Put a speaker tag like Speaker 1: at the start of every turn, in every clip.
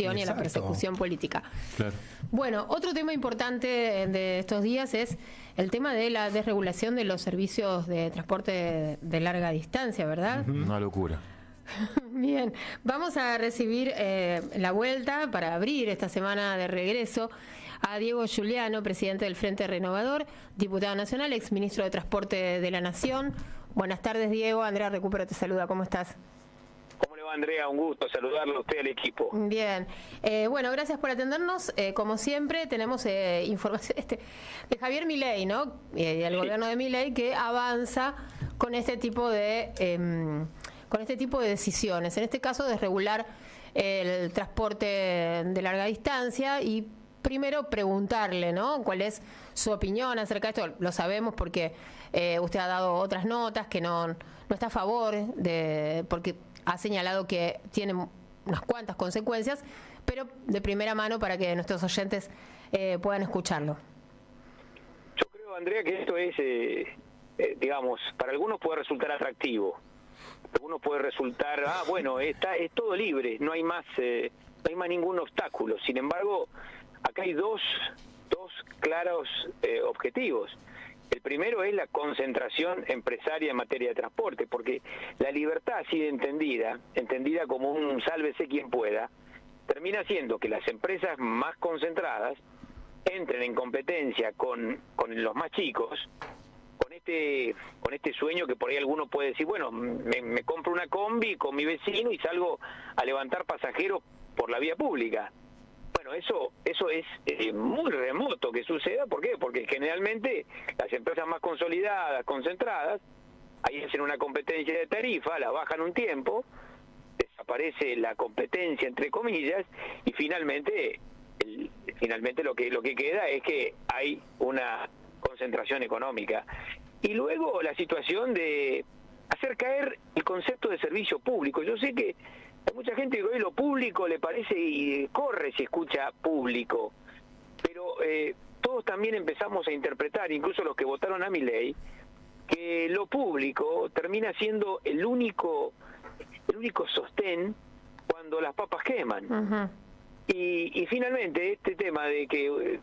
Speaker 1: y a la persecución política.
Speaker 2: Claro.
Speaker 1: Bueno, otro tema importante de estos días es el tema de la desregulación de los servicios de transporte de larga distancia, ¿verdad?
Speaker 2: Una locura.
Speaker 1: Bien, vamos a recibir la vuelta para abrir esta semana de regreso a Diego Giuliano, presidente del Frente Renovador, diputado nacional, exministro de Transporte de la Nación. Buenas tardes, Diego. Andrea Recupero te saluda. ¿Cómo estás?
Speaker 3: ¿Cómo le va, Andrea? Un gusto saludarlo a usted, al equipo.
Speaker 1: Bien. Bueno, gracias por atendernos. Como siempre, tenemos información de Javier Milei, ¿no? El gobierno de Milei, que avanza con este tipo de decisiones. En este caso, desregular el transporte de larga distancia y primero preguntarle, ¿no?, cuál es su opinión acerca de esto. Lo sabemos porque usted ha dado otras notas que no está a favor porque ha señalado que tiene unas cuantas consecuencias, pero de primera mano para que nuestros oyentes puedan escucharlo.
Speaker 3: Yo creo, Andrea, que esto es, digamos, para algunos puede resultar atractivo. Para algunos puede resultar, bueno, es todo libre, no hay más ningún obstáculo. Sin embargo, acá hay dos claros objetivos. El primero es la concentración empresaria en materia de transporte, porque la libertad así entendida como un sálvese quien pueda, termina haciendo que las empresas más concentradas entren en competencia con los más chicos, con este sueño que por ahí alguno puede decir, bueno, me compro una combi con mi vecino y salgo a levantar pasajeros por la vía pública. Bueno, eso es muy remoto que suceda. ¿Por qué? Porque generalmente las empresas más consolidadas, concentradas, ahí hacen una competencia de tarifa, la bajan un tiempo, desaparece la competencia entre comillas y finalmente lo que queda es que hay una concentración económica. Y luego la situación de hacer caer el concepto de servicio público. Yo sé que hay mucha gente que hoy lo público le parece y corre si escucha público, pero todos también empezamos a interpretar, incluso los que votaron a Milei, que lo público termina siendo el único sostén cuando las papas queman. Uh-huh. Y finalmente este tema de que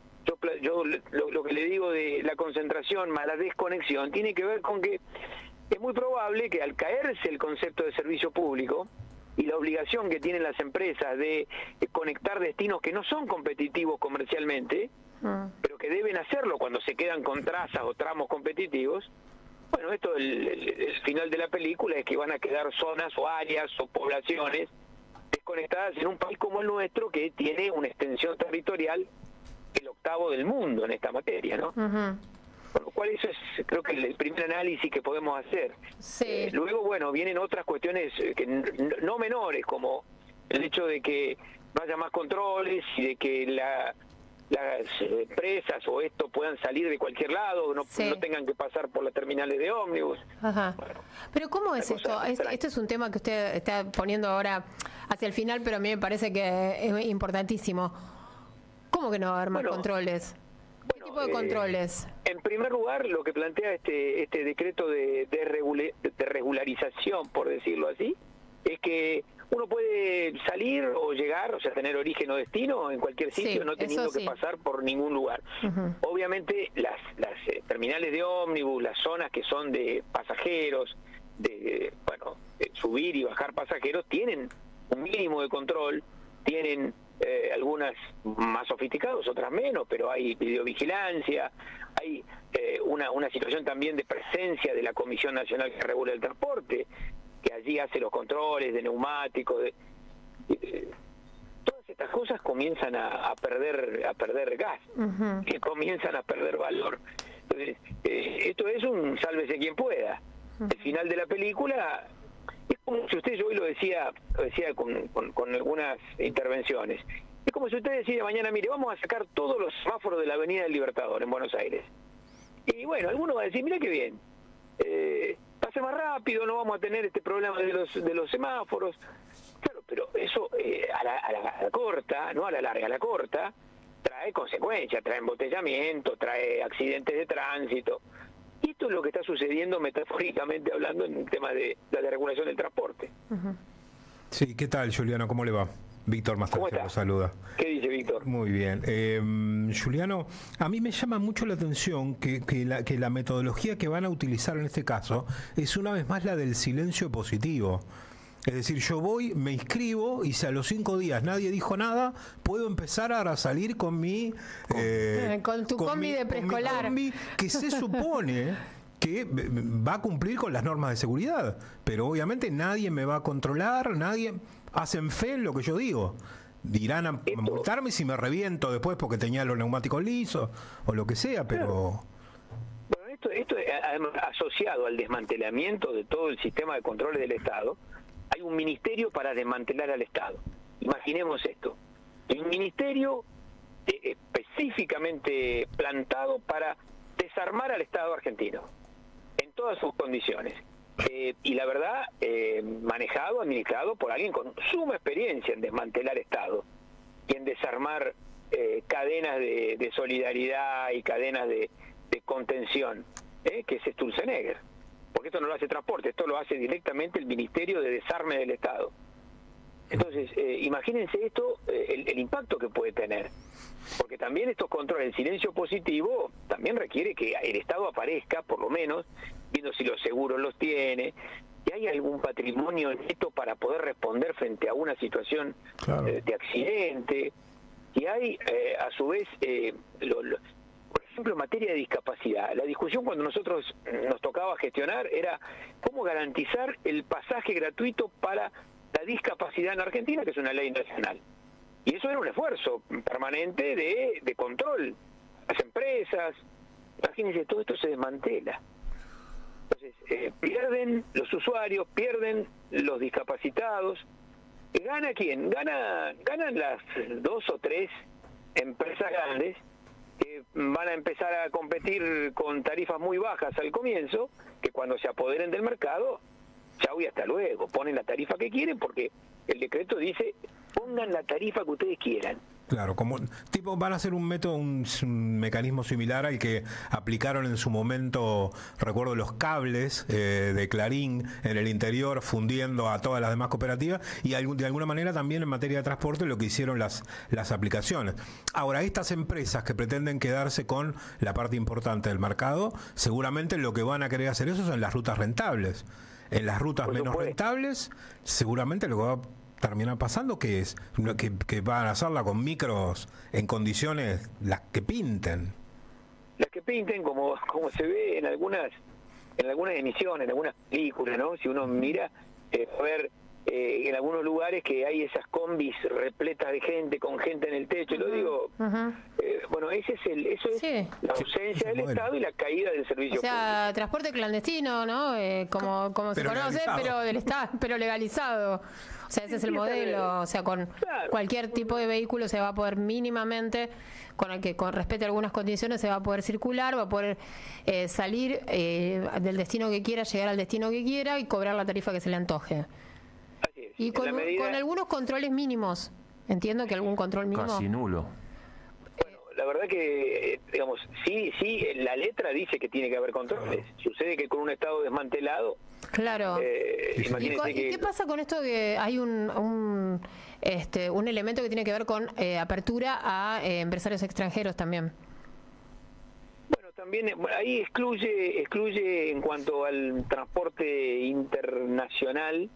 Speaker 3: yo lo que le digo de la concentración más la desconexión tiene que ver con que es muy probable que al caerse el concepto de servicio público y la obligación que tienen las empresas de conectar destinos que no son competitivos comercialmente, pero que deben hacerlo cuando se quedan con trazas o tramos competitivos, bueno, esto el final de la película es que van a quedar zonas o áreas o poblaciones desconectadas en un país como el nuestro, que tiene una extensión territorial el octavo del mundo en esta materia, ¿no? Uh-huh. Con lo cual eso es, creo que el primer análisis que podemos hacer. Sí. Luego, bueno, vienen otras cuestiones que no menores, como el hecho de que haya más controles y de que las empresas o esto puedan salir de cualquier lado, no tengan que pasar por las terminales de ómnibus. Ajá. Bueno,
Speaker 1: pero ¿cómo es esto? Esto es un tema que usted está poniendo ahora hacia el final, pero a mí me parece que es importantísimo. ¿Cómo que no va a haber más controles? ¿Qué tipo de controles?
Speaker 3: En primer lugar, lo que plantea este decreto de regularización, por decirlo así, es que uno puede salir o llegar, o sea, tener origen o destino en cualquier sitio, no teniendo que pasar por ningún lugar. Uh-huh. Obviamente, las terminales de ómnibus, las zonas que son de pasajeros, de subir y bajar pasajeros, tienen un mínimo de control, tienen algunas más sofisticadas, otras menos, pero hay videovigilancia, hay una situación también de presencia de la Comisión Nacional que regula el transporte, que allí hace los controles de neumáticos, todas estas cosas comienzan a perder gas, uh-huh, que comienzan a perder valor. Entonces, esto es un sálvese quien pueda. Uh-huh. El final de la película es como si usted, yo hoy lo decía con algunas intervenciones, es como si usted decía mañana, mire, vamos a sacar todos los semáforos de la Avenida del Libertador en Buenos Aires. Y bueno, alguno va a decir, mira qué bien, pase más rápido, no vamos a tener este problema de los semáforos. Claro, pero eso a la corta, no a la larga, a la corta, trae consecuencias, trae embotellamiento, trae accidentes de tránsito. Y esto es lo que está sucediendo metafóricamente hablando en el tema de la desregulación del transporte.
Speaker 2: Sí, ¿qué tal, Giuliano? ¿Cómo le va? Víctor Masterchef lo saluda.
Speaker 3: ¿Qué dice Víctor?
Speaker 2: Muy bien. Juliano, a mí me llama mucho la atención que la metodología que van a utilizar en este caso es una vez más la del silencio positivo. Es decir, yo voy, me inscribo y si a los 5 días nadie dijo nada, puedo empezar a salir con mi...
Speaker 1: con tu combi de preescolar.
Speaker 2: Con mi combi, que se supone que va a cumplir con las normas de seguridad. Pero obviamente nadie me va a controlar, nadie... Hacen fe en lo que yo digo. Irán a multarme si me reviento después porque tenía los neumáticos lisos o lo que sea, pero...
Speaker 3: Bueno, esto además, asociado al desmantelamiento de todo el sistema de controles del Estado, hay un ministerio para desmantelar al Estado. Imaginemos esto. Hay un ministerio específicamente plantado para desarmar al Estado argentino en todas sus condiciones. Y la verdad, manejado, administrado por alguien con suma experiencia en desmantelar Estado y en desarmar cadenas de solidaridad y cadenas de contención, que es Sturzenegger. Porque esto no lo hace Transporte, esto lo hace directamente el Ministerio de Desarme del Estado. Entonces, imagínense esto, el impacto que puede tener. Porque también estos controles, el silencio positivo, también requiere que el Estado aparezca, por lo menos, viendo si los seguros los tiene, si hay algún patrimonio neto para poder responder frente a una situación de accidente, si hay, a su vez, por ejemplo, en materia de discapacidad, la discusión cuando nosotros nos tocaba gestionar era cómo garantizar el pasaje gratuito para la discapacidad en Argentina, que es una ley nacional. Y eso era un esfuerzo permanente de control. Las empresas, imagínense, todo esto se desmantela. Entonces, pierden los usuarios, pierden los discapacitados. ¿Gana quién? Ganan las 2 o 3 empresas grandes que van a empezar a competir con tarifas muy bajas al comienzo, que cuando se apoderen del mercado, chau y hasta luego, ponen la tarifa que quieren porque el decreto dice pongan la tarifa que ustedes quieran.
Speaker 2: Claro, como tipo van a hacer un método, un mecanismo similar al que aplicaron en su momento, recuerdo los cables de Clarín en el interior fundiendo a todas las demás cooperativas y de alguna manera también en materia de transporte lo que hicieron las aplicaciones. Ahora, estas empresas que pretenden quedarse con la parte importante del mercado, seguramente lo que van a querer hacer eso son las rutas rentables. En las rutas menos rentables, seguramente lo que va a terminar pasando que van a hacerla con micros en condiciones las que pinten.
Speaker 3: Las que pinten, como se ve en algunas emisiones, en algunas películas, ¿no? Si uno mira, a ver, en algunos lugares que hay esas combis repletas de gente, con gente en el techo, lo digo, bueno, eso es la ausencia del Estado y la caída del servicio público.
Speaker 1: Transporte clandestino, ¿no? Como se conoce, pero del Estado, pero legalizado. O sea, ese es el modelo. O sea, con cualquier tipo de vehículo se va a poder mínimamente, con el que con respete a algunas condiciones, se va a poder circular, va a poder salir del destino que quiera, llegar al destino que quiera y cobrar la tarifa que se le antoje.
Speaker 3: Así es.
Speaker 1: Y con algunos controles mínimos. Entiendo que algún control mínimo.
Speaker 4: Casi nulo.
Speaker 3: Bueno, la verdad que, digamos, sí, la letra dice que tiene que haber controles. Sucede que con un Estado desmantelado.
Speaker 1: Claro.
Speaker 3: Imagínense
Speaker 1: ¿Y qué pasa con esto que hay un elemento que tiene que ver con apertura a empresarios extranjeros también?
Speaker 3: Bueno, también ahí excluye en cuanto al transporte internacional.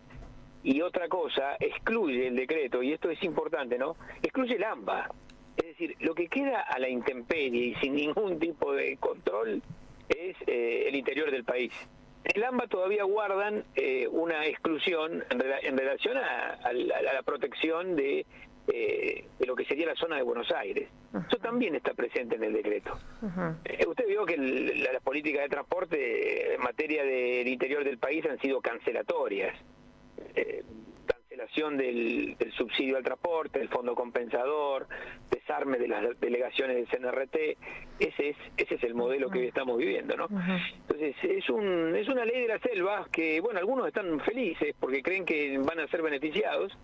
Speaker 3: Y otra cosa, excluye el decreto, y esto es importante, ¿no? Excluye el AMBA. Es decir, lo que queda a la intemperie y sin ningún tipo de control es el interior del país. En el AMBA todavía guardan una exclusión en relación a la protección de lo que sería la zona de Buenos Aires. Eso también está presente en el decreto. Usted vio que las políticas de transporte en materia del interior del país han sido cancelatorias. Cancelación del subsidio al transporte, del fondo compensador, desarme de las delegaciones del CNRT. Ese es el modelo que hoy estamos viviendo, ¿no? Entonces es una ley de la selva que, bueno, algunos están felices porque creen que van a ser beneficiados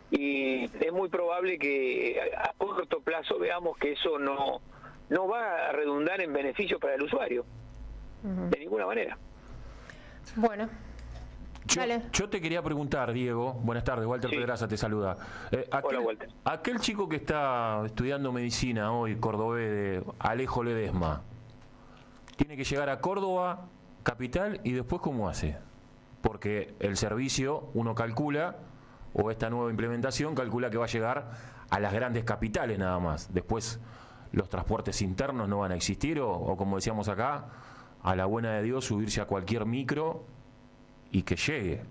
Speaker 3: y es muy probable que a corto plazo veamos que eso no va a redundar en beneficio para el usuario de ninguna manera.
Speaker 1: Bueno,
Speaker 4: Yo te quería preguntar, Diego, buenas tardes, Walter Pedraza te saluda.
Speaker 3: Hola, Walter.
Speaker 4: Aquel chico que está estudiando medicina hoy, cordobés, de Alejo Ledesma, tiene que llegar a Córdoba, capital, y después ¿cómo hace? Porque el servicio, uno calcula, o esta nueva implementación calcula que va a llegar a las grandes capitales nada más. Después los transportes internos no van a existir, o como decíamos acá, a la buena de Dios subirse a cualquier micro y que llegue.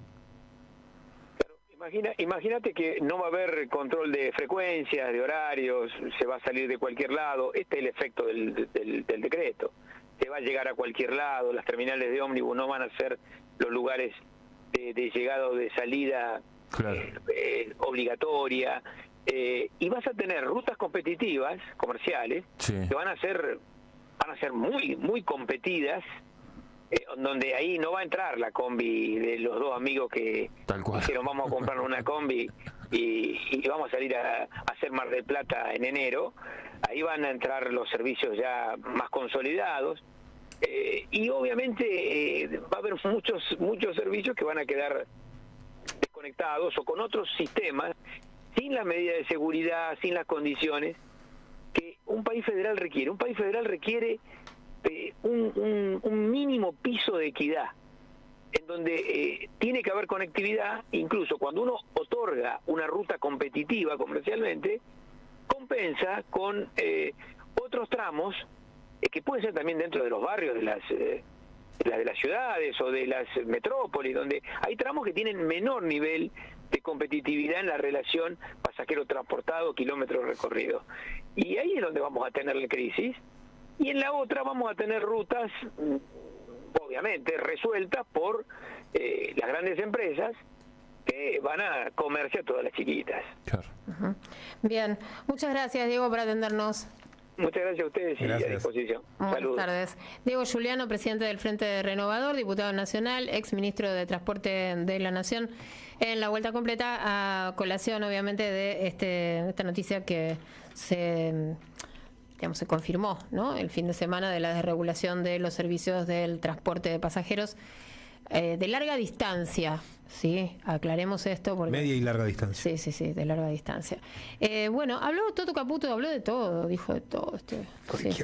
Speaker 3: Imagínate que no va a haber control de frecuencias, de horarios, se va a salir de cualquier lado. Este es el efecto del decreto. Se va a llegar a cualquier lado, las terminales de ómnibus no van a ser los lugares de llegada o de salida obligatoria. Y vas a tener rutas competitivas, comerciales, que van a ser muy, muy competidas, donde ahí no va a entrar la combi de los dos amigos que dijeron vamos a comprar una combi y vamos a salir a hacer Mar del Plata en enero. Ahí van a entrar los servicios ya más consolidados, y obviamente va a haber muchos servicios que van a quedar desconectados o con otros sistemas, sin las medidas de seguridad, sin las condiciones que un país federal requiere. Un país federal requiere un mínimo piso de equidad, en donde tiene que haber conectividad. Incluso cuando uno otorga una ruta competitiva comercialmente, compensa con otros tramos que pueden ser también dentro de los barrios de las ciudades o de las metrópolis, donde hay tramos que tienen menor nivel de competitividad en la relación pasajero transportado, kilómetros recorridos. Y ahí es donde vamos a tener la crisis. Y en la otra vamos a tener rutas, obviamente, resueltas por las grandes empresas que van a comerse a todas las chiquitas.
Speaker 4: Claro.
Speaker 1: Bien, muchas gracias, Diego, por atendernos.
Speaker 3: Muchas gracias a ustedes y a disposición.
Speaker 1: Buenas tardes. Diego Giuliano, presidente del Frente Renovador, diputado nacional, ex ministro de Transporte de la Nación, en la vuelta completa a colación, obviamente, de esta noticia que se confirmó, ¿no?, el fin de semana, de la desregulación de los servicios del transporte de pasajeros de larga distancia. Sí, aclaremos esto porque...
Speaker 2: Media y larga distancia.
Speaker 1: Sí, de larga distancia. Bueno, habló Toto Caputo, habló de todo, dijo de todo.